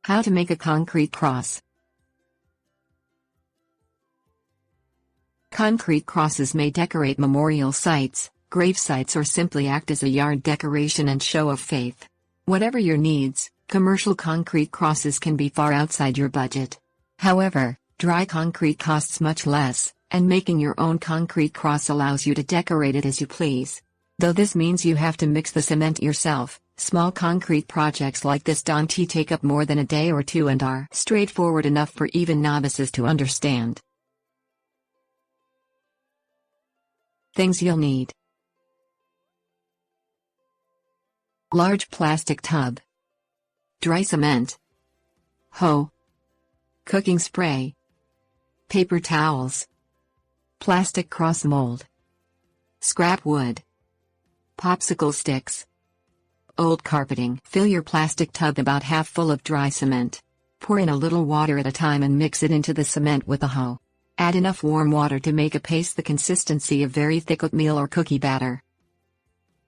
How to make a concrete cross. Concrete crosses may decorate memorial sites, grave sites, or simply act as a yard decoration and show of faith. Whatever your needs, commercial concrete crosses can be far outside your budget. However, dry concrete costs much less, and making your own concrete cross allows you to decorate it as you please. Though this means you have to mix the cement yourself, small concrete projects like this don't take up more than a day or two and are straightforward enough for even novices to understand. Things you'll need: large plastic tub, dry cement, hoe, cooking spray, paper towels, plastic cross mold, scrap wood, popsicle sticks, old carpeting. Fill your plastic tub about half full of dry cement. Pour in a little water at a time and mix it into the cement with a hoe. Add enough warm water to make a paste the consistency of very thick oatmeal or cookie batter.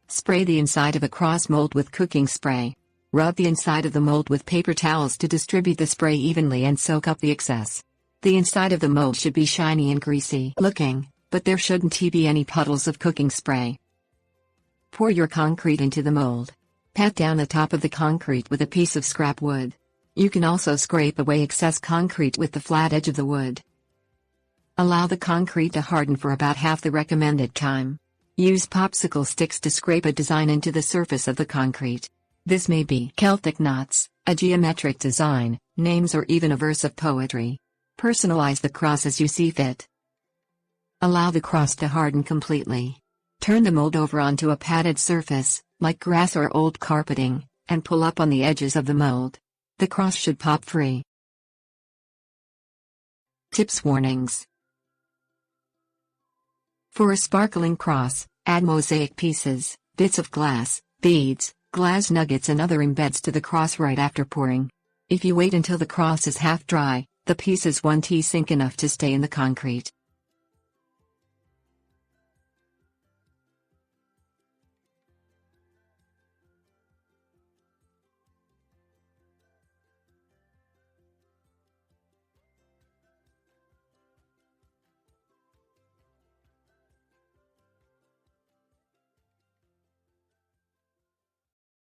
Spray the inside of a cross mold with cooking spray. Rub the inside of the mold with paper towels to distribute the spray evenly and soak up the excess. The inside of the mold should be shiny and greasy looking, but there shouldn't be any puddles of cooking spray. Pour your concrete into the mold. Pat down the top of the concrete with a piece of scrap wood. You can also scrape away excess concrete with the flat edge of the wood. Allow the concrete to harden for about half the recommended time. Use popsicle sticks to scrape a design into the surface of the concrete. This may be Celtic knots, a geometric design, names, or even a verse of poetry. Personalize the cross as you see fit. Allow the cross to harden completely. Turn the mold over onto a padded surface, like grass or old carpeting, and pull up on the edges of the mold. The cross should pop free. Tips: warnings. For a sparkling cross, add mosaic pieces, bits of glass, beads, glass nuggets and other embeds to the cross right after pouring. If you wait until the cross is half dry, the pieces won't sink enough to stay in the concrete.